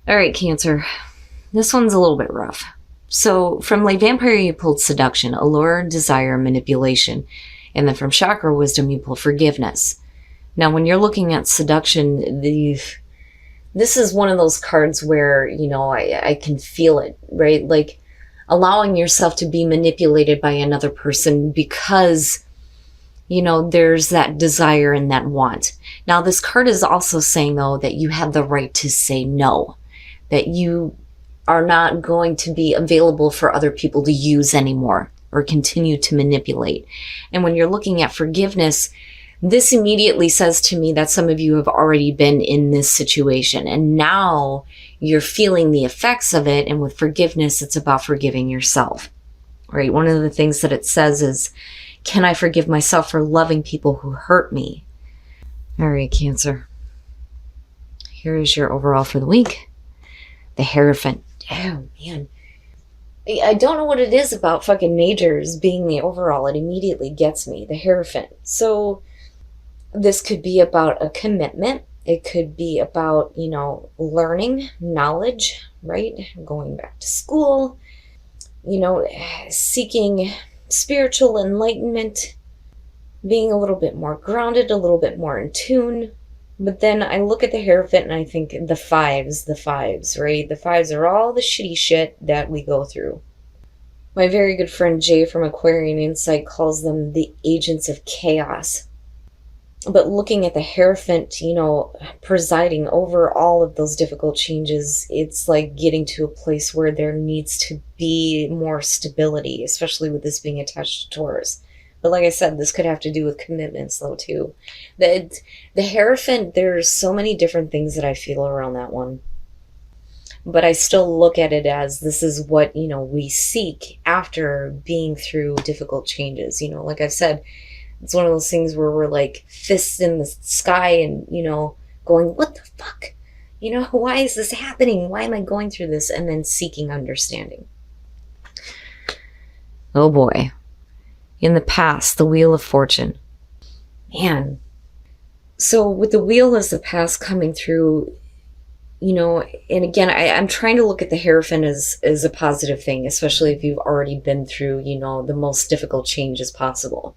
All right, Cancer. This one's a little bit rough. So from like Vampire, you pulled seduction, allure, desire, manipulation. And then from Chakra Wisdom, you pulled forgiveness. Now, when you're looking at seduction, this is one of those cards where, I can feel it, right? Like allowing yourself to be manipulated by another person because, there's that desire and that want. Now, this card is also saying, though, that you have the right to say no, that you are not going to be available for other people to use anymore or continue to manipulate. And when you're looking at forgiveness, this immediately says to me that some of you have already been in this situation and now you're feeling the effects of it. And with forgiveness, it's about forgiving yourself, right? One of the things that it says is, can I forgive myself for loving people who hurt me? All right, Cancer. Here is your overall for the week. The Hierophant. Oh, man. I don't know what it is about fucking majors being the overall. It immediately gets me. The Hierophant. So this could be about a commitment. It could be about, learning, knowledge, right? Going back to school, seeking spiritual enlightenment, being a little bit more grounded, a little bit more in tune. But then I look at the Hierophant and I think the fives, right? The fives are all the shitty shit that we go through. My very good friend Jay from Aquarian Insight calls them the agents of chaos. But looking at the Hierophant, presiding over all of those difficult changes, it's like getting to a place where there needs to be more stability, especially with this being attached to Taurus. But like I said, this could have to do with commitments, though, too. The Hierophant, there's so many different things that I feel around that one. But I still look at it as this is what, we seek after being through difficult changes. Like I've said, it's one of those things where we're like fists in the sky and, going, what the fuck? Why is this happening? Why am I going through this? And then seeking understanding. Oh boy. In the past, the Wheel of Fortune. Man. So with the Wheel as the past coming through, and again, I'm trying to look at the Hierophant as a positive thing, especially if you've already been through, the most difficult changes possible.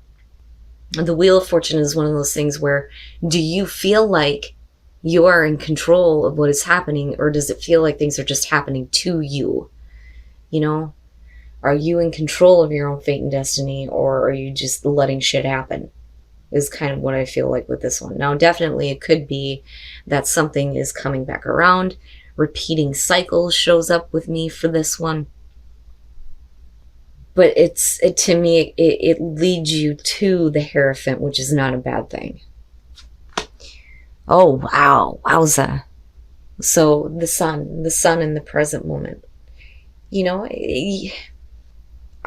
The Wheel of Fortune is one of those things where, do you feel like you are in control of what is happening, or does it feel like things are just happening to you? Are you in control of your own fate and destiny, or are you just letting shit happen? Is kind of what I feel like with this one. Now, definitely it could be that something is coming back around. Repeating cycles shows up with me for this one. But to me, it leads you to the Hierophant, which is not a bad thing. Oh, wow. Wowza. So the sun in the present moment.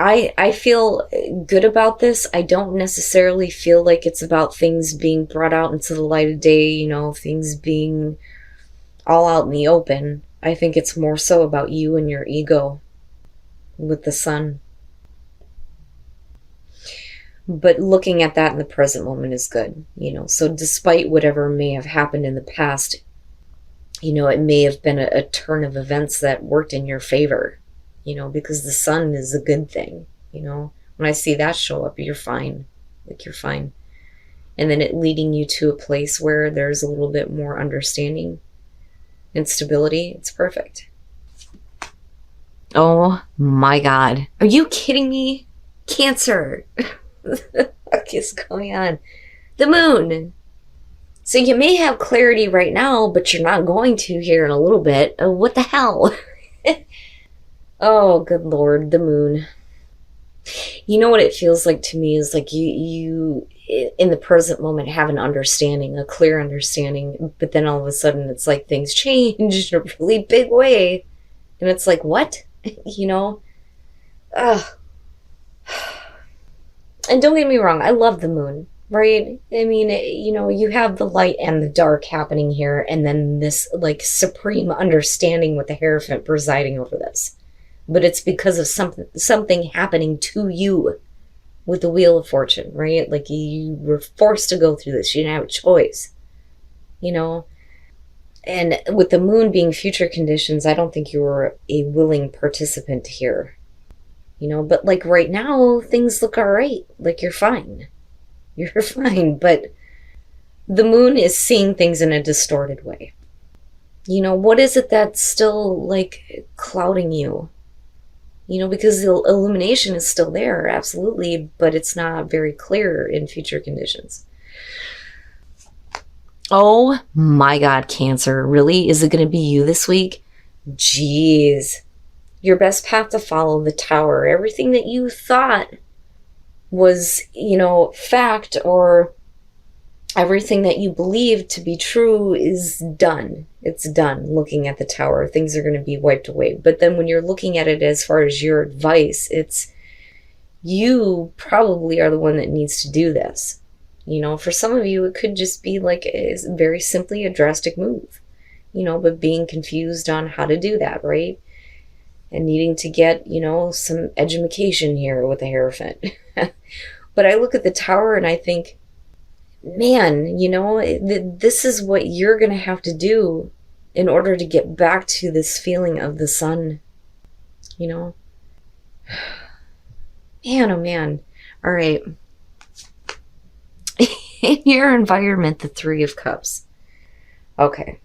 I feel good about this. I don't necessarily feel like it's about things being brought out into the light of day, things being all out in the open. I think it's more so about you and your ego with the sun. But looking at that in the present moment is good, So despite whatever may have happened in the past, it may have been a turn of events that worked in your favor, because the sun is a good thing, When I see that show up, you're fine. Like, you're fine. And then it leading you to a place where there's a little bit more understanding and stability. It's perfect. Oh my God. Are you kidding me? Cancer. What the fuck is going on? The moon. So you may have clarity right now, but you're not going to here in a little bit. Oh, what the hell? Oh, good Lord, the moon. What it feels like to me is like you in the present moment have an understanding, a clear understanding, but then all of a sudden it's like things change in a really big way. And it's like, what? Ugh. And don't get me wrong, I love the moon, right? I mean, you have the light and the dark happening here, and then this like supreme understanding with the Hierophant presiding over this. But it's because of something happening to you with the Wheel of Fortune, right? Like you were forced to go through this. You didn't have a choice, And with the moon being future conditions, I don't think you were a willing participant here. But like right now, things look all right. Like you're fine. You're fine. But the moon is seeing things in a distorted way. What is it that's still like clouding you? Because the illumination is still there, absolutely, but it's not very clear in future conditions. Oh my God, Cancer. Really? Is it going to be you this week? Jeez. Your best path to follow, the Tower. Everything that you thought was, fact, or everything that you believed to be true is done. It's done. Looking at the Tower, things are going to be wiped away. But then when you're looking at it as far as your advice, it's you probably are the one that needs to do this. For some of you, it could just be like very simply a drastic move, but being confused on how to do that, right? And needing to get, some education here with the Hierophant. But I look at the Tower and I think, man, this is what you're going to have to do in order to get back to this feeling of the sun, Man, oh man. All right. In your environment, the Three of Cups. Okay.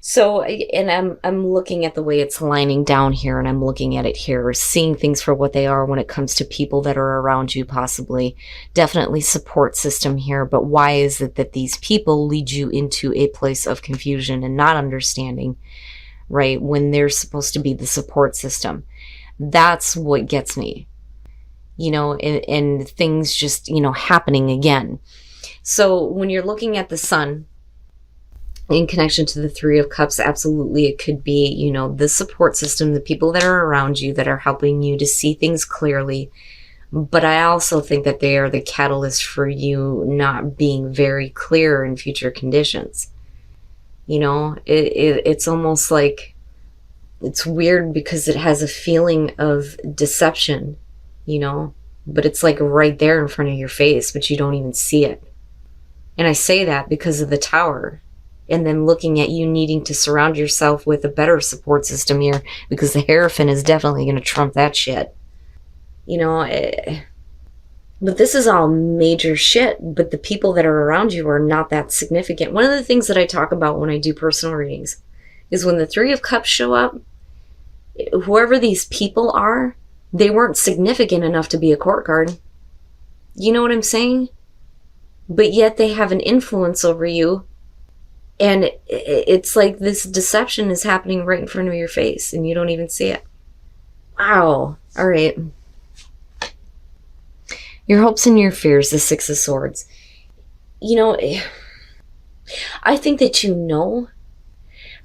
So, and I'm looking at the way it's lining down here, and I'm looking at it here, seeing things for what they are when it comes to people that are around you, possibly. Definitely support system here, but why is it that these people lead you into a place of confusion and not understanding, right, when they're supposed to be the support system? That's what gets me. And things just, happening again. So when you're looking at the sun in connection to the Three of Cups, absolutely it could be, the support system, the people that are around you that are helping you to see things clearly. But I also think that they are the catalyst for you not being very clear in future conditions. It's almost like, it's weird because it has a feeling of deception. But it's like right there in front of your face, but you don't even see it. And I say that because of the Tower, and then looking at you needing to surround yourself with a better support system here, because the Hierophant is definitely going to trump that shit. But this is all major shit, but the people that are around you are not that significant. One of the things that I talk about when I do personal readings is when the Three of Cups show up, whoever these people are, they weren't significant enough to be a court card. You know what I'm saying? But yet they have an influence over you. And it's like this deception is happening right in front of your face and you don't even see it. Wow. All right. Your hopes and your fears, the Six of Swords. I think that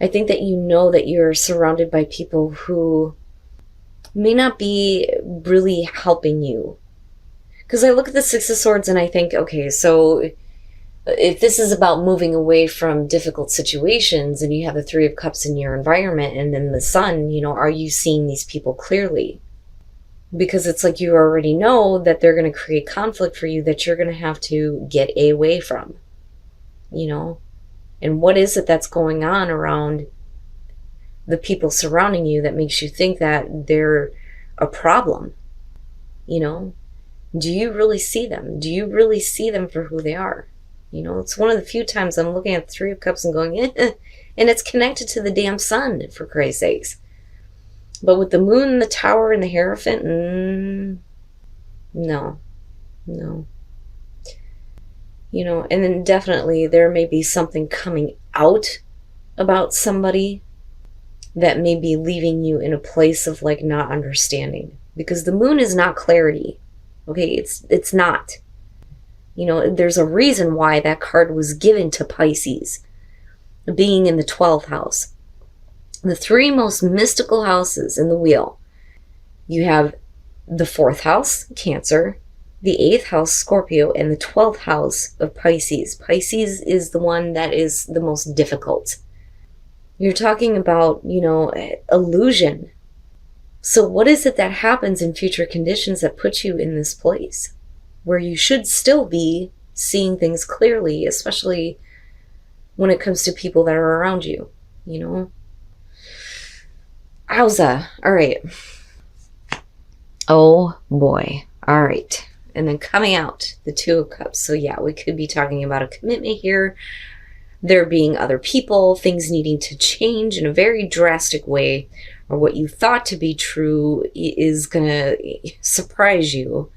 I think that that you're surrounded by people who may not be really helping you. Because I look at the Six of Swords and I think, okay, so if this is about moving away from difficult situations and you have the Three of Cups in your environment and then the Sun, are you seeing these people clearly? Because it's like you already know that they're going to create conflict for you that you're going to have to get away from, And what is it that's going on around the people surrounding you that makes you think that they're a problem? Do you really see them? Do you really see them for who they are? It's one of the few times I'm looking at the Three of Cups and going, and it's connected to the damn sun, for Christ's sakes. But with the moon, the Tower, and the Hierophant, no. And then definitely there may be something coming out about somebody that may be leaving you in a place of like not understanding. Because the moon is not clarity. Okay, it's not. There's a reason why that card was given to Pisces, being in the 12th house. The three most mystical houses in the wheel. You have the 4th house, Cancer, the 8th house, Scorpio, and the 12th house of Pisces. Pisces is the one that is the most difficult. You're talking about, illusion. So what is it that happens in future conditions that puts you in this place where you should still be seeing things clearly, especially when it comes to people that are around you, you know? Owza. All right. Oh boy. All right. And then coming out, the Two of Cups. So yeah, we could be talking about a commitment here. There being other people, things needing to change in a very drastic way, or what you thought to be true is going to surprise you.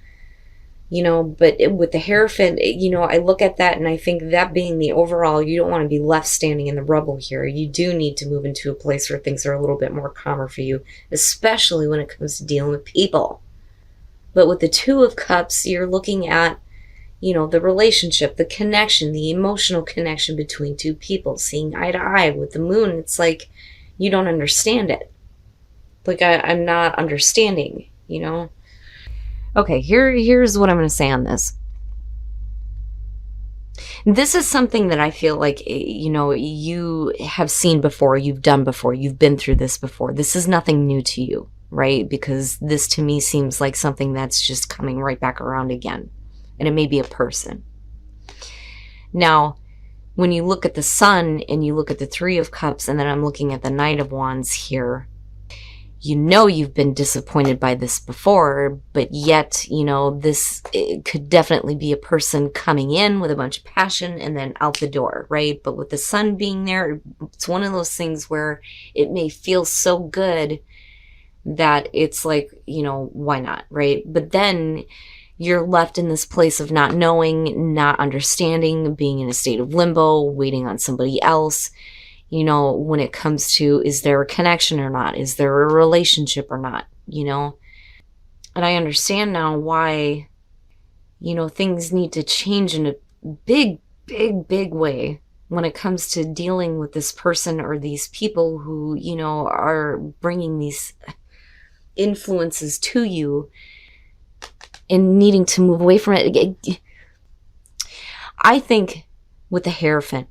You know, but with the Hierophant, you know, I look at that and I think that being the overall, you don't want to be left standing in the rubble here. You do need to move into a place where things are a little bit more calmer for you, especially when it comes to dealing with people. But with the Two of Cups, you're looking at, you know, the relationship, the connection, the emotional connection between two people, seeing eye to eye. With the Moon, it's like you don't understand it. Like I'm not understanding, you know? Okay, here's what I'm going to say on this. This is something that I feel like, you know, you have seen before, you've done before, you've been through this before. This is nothing new to you, right? Because this to me seems like something that's just coming right back around again. And it may be a person. Now, when you look at the Sun and you look at the Three of Cups, and then I'm looking at the Knight of Wands here, you know you've been disappointed by this before, but yet, you know, this could definitely be a person coming in with a bunch of passion and then out the door, right? But with the Sun being there, it's one of those things where it may feel so good that it's like, you know, why not, right? But then you're left in this place of not knowing, not understanding, being in a state of limbo, waiting on somebody else. You know, when it comes to, is there a connection or not? Is there a relationship or not? You know? And I understand now why, you know, things need to change in a big, big, big way when it comes to dealing with this person or these people who, you know, are bringing these influences to you and needing to move away from it. I think with the Hierophant,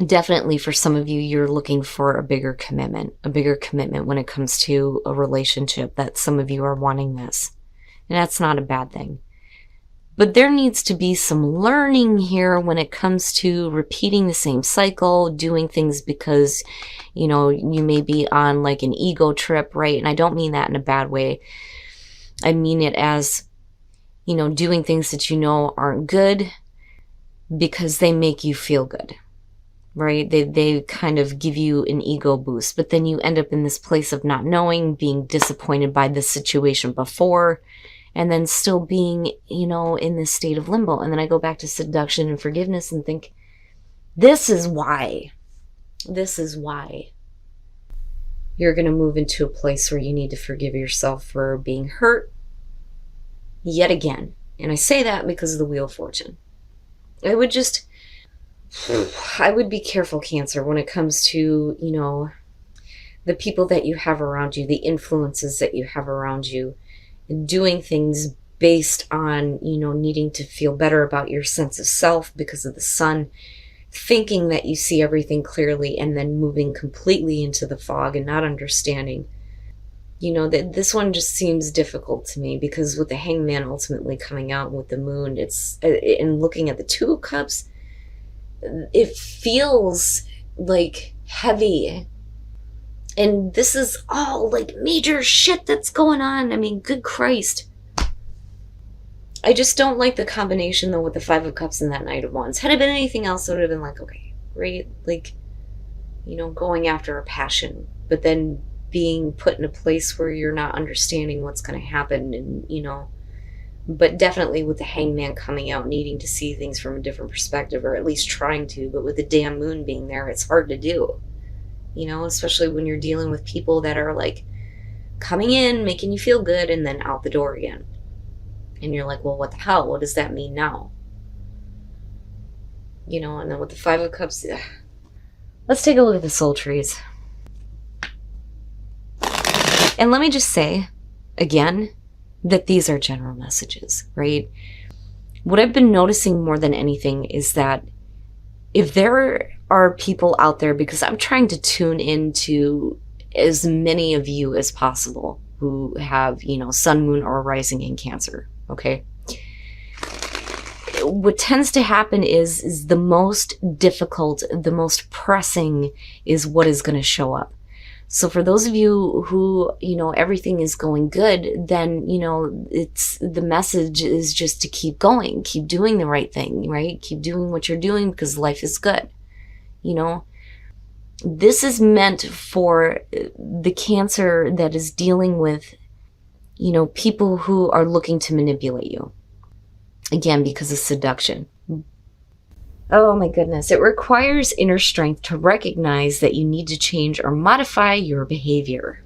definitely for some of you, you're looking for a bigger commitment when it comes to a relationship, that some of you are wanting this. And that's not a bad thing. But there needs to be some learning here when it comes to repeating the same cycle, doing things because, you know, you may be on like an ego trip, right? And I don't mean that in a bad way. I mean it as, you know, doing things that you know aren't good because they make you feel good. Right? They kind of give you an ego boost, but then you end up in this place of not knowing, being disappointed by the situation before, and then still being, you know, in this state of limbo. And then I go back to seduction and forgiveness and think, this is why you're going to move into a place where you need to forgive yourself for being hurt yet again. And I say that because of the Wheel of Fortune. I would be careful, Cancer, when it comes to, you know, the people that you have around you, the influences that you have around you, and doing things based on, you know, needing to feel better about your sense of self because of the Sun, thinking that you see everything clearly and then moving completely into the fog and not understanding. You know, that this one just seems difficult to me because with the Hangman ultimately coming out with the Moon, it's, and looking at the Two of Cups, it feels like heavy. And this is all like major shit that's going on. I mean, good Christ. I just don't like the combination though with the Five of Cups and that Knight of Wands. Had it been anything else, it would have been like, okay, right? Like, you know, going after a passion, but then being put in a place where you're not understanding what's going to happen and, you know, but definitely with the Hangman coming out, needing to see things from a different perspective, or at least trying to, but with the damn Moon being there, it's hard to do, you know, especially when you're dealing with people that are like coming in, making you feel good, and then out the door again. And you're like, well, what the hell? What does that mean now? You know, and then with the Five of Cups, let's take a look at the soul trees. And let me just say, again, that these are general messages, right? What I've been noticing more than anything is that if there are people out there, because I'm trying to tune into as many of you as possible who have, you know, Sun, Moon, or Rising in Cancer, okay? what tends to happen is the most difficult, the most pressing is what is going to show up. So for those of you who, everything is going good, then, it's the message is just to keep going, keep doing the right thing, right? Keep doing what you're doing because life is good. This is meant for the Cancer that is dealing with, people who are looking to manipulate you. Again, because of seduction. Oh my goodness. It requires inner strength to recognize that you need to change or modify your behavior.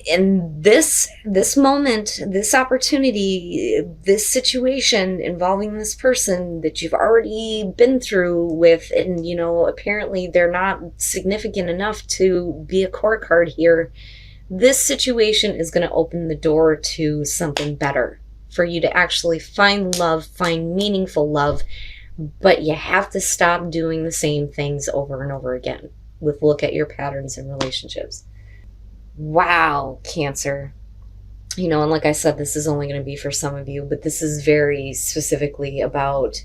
In this moment, this opportunity, this situation involving this person that you've already been through with, and, apparently they're not significant enough to be a core card here. This situation is going to open the door to something better for you to actually find love, find meaningful love. But you have to stop doing the same things over and over again with look at your patterns in relationships. Wow, Cancer. And like I said, this is only going to be for some of you, but this is very specifically about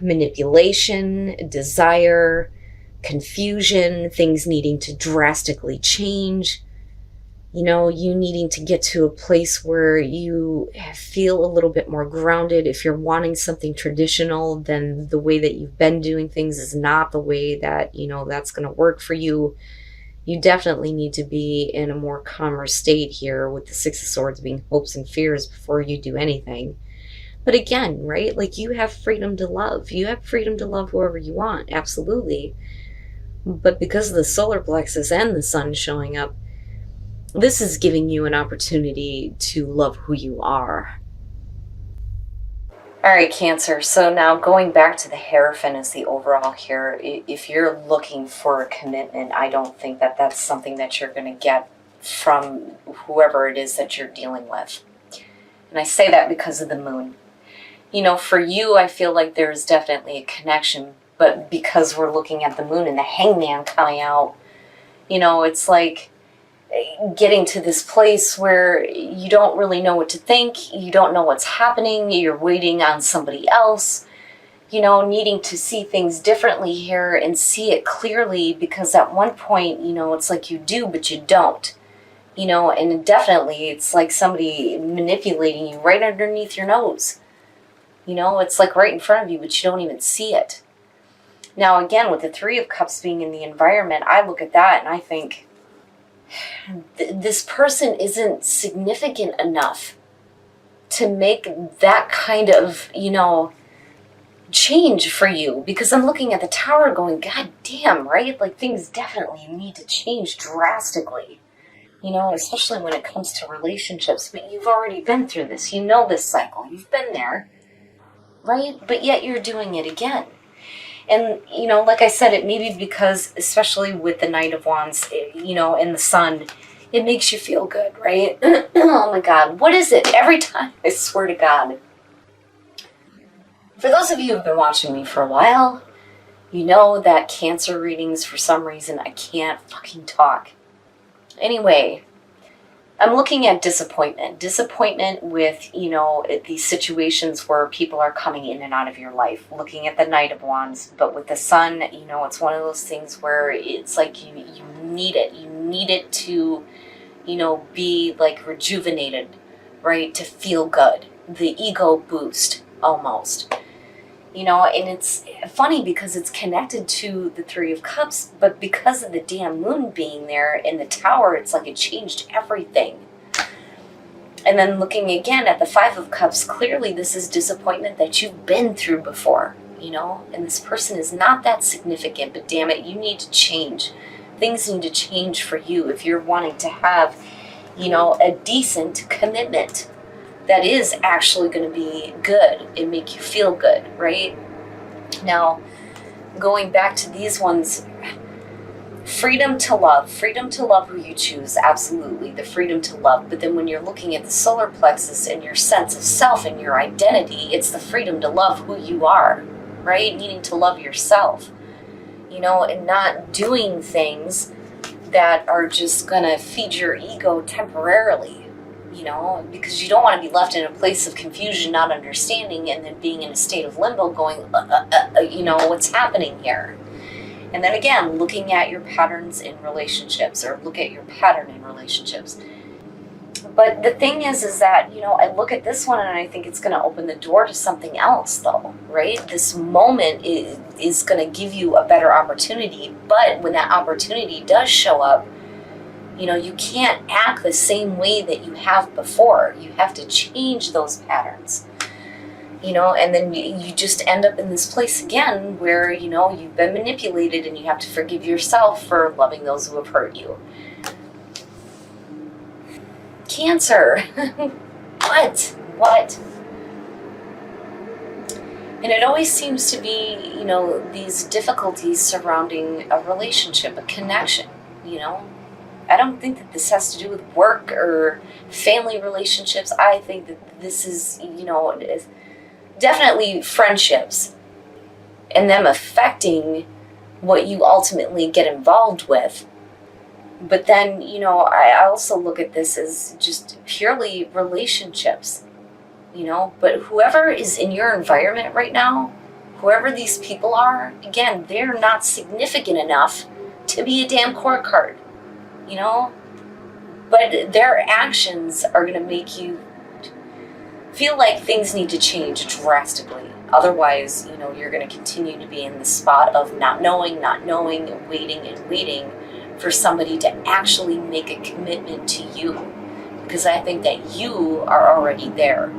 manipulation, desire, confusion, things needing to drastically change. You needing to get to a place where you feel a little bit more grounded. If you're wanting something traditional, then the way that you've been doing things is not the way that, that's going to work for you. You definitely need to be in a more calmer state here, with the Six of Swords being hopes and fears before you do anything. But again, right? Like, you have freedom to love. You have freedom to love whoever you want. Absolutely. But because of the solar plexus and the sun showing up, this is giving you an opportunity to love who you are. All right, Cancer. So now going back to the Hierophant as the overall here, if you're looking for a commitment, I don't think that that's something that you're going to get from whoever it is that you're dealing with. And I say that because of the moon. For you, I feel like there's definitely a connection, but because we're looking at the moon and the Hangman coming out, it's like getting to this place where you don't really know what to think, you don't know what's happening, you're waiting on somebody else, needing to see things differently here and see it clearly, because at one point, it's like you do, but you don't, and definitely it's like somebody manipulating you right underneath your nose. It's like right in front of you, but you don't even see it. Now, again, with the Three of Cups being in the environment, I look at that and I think, this person isn't significant enough to make that kind of, change for you. Because I'm looking at the Tower going, God damn, right? Like, things definitely need to change drastically, especially when it comes to relationships. But you've already been through this. This cycle. You've been there, right? But yet you're doing it again. And, like I said, it may be because, especially with the Knight of Wands, and the Sun, it makes you feel good, right? Oh my God, what is it? Every time, I swear to God. For those of you who've been watching me for a while, you know that Cancer readings, for some reason, I can't fucking talk. Anyway, I'm looking at disappointment. Disappointment with, these situations where people are coming in and out of your life. Looking at the Knight of Wands, but with the Sun, it's one of those things where it's like you need it. You need it to, be like rejuvenated, right? To feel good. The ego boost, almost. And it's funny because it's connected to the Three of Cups, but because of the damn moon being there in the Tower, it's like it changed everything. And then looking again at the Five of Cups, clearly this is disappointment that you've been through before, and this person is not that significant, but damn it, you need to change. Things need to change for you if you're wanting to have, a decent commitment that is actually going to be good and make you feel good, right? Now, going back to these ones, freedom to love who you choose, absolutely, the freedom to love. But then when you're looking at the solar plexus and your sense of self and your identity, it's the freedom to love who you are, right? Needing to love yourself, and not doing things that are just going to feed your ego temporarily. because you don't want to be left in a place of confusion, not understanding, and then being in a state of limbo going, what's happening here? And then again, looking at your patterns in relationships, or look at your pattern in relationships. But the thing is that, I look at this one and I think it's going to open the door to something else, though, right? This moment is going to give you a better opportunity. But when that opportunity does show up, you can't act the same way that you have before. You have to change those patterns, and then you just end up in this place again where, you've been manipulated and you have to forgive yourself for loving those who have hurt you. Cancer. What? And it always seems to be, these difficulties surrounding a relationship, a connection, I don't think that this has to do with work or family relationships. I think that this is, is definitely friendships and them affecting what you ultimately get involved with. But then, I also look at this as just purely relationships, but whoever is in your environment right now, whoever these people are, again, they're not significant enough to be a damn court card, but their actions are going to make you feel like things need to change drastically. Otherwise, you're going to continue to be in the spot of not knowing, waiting for somebody to actually make a commitment to you. Because I think that you are already there.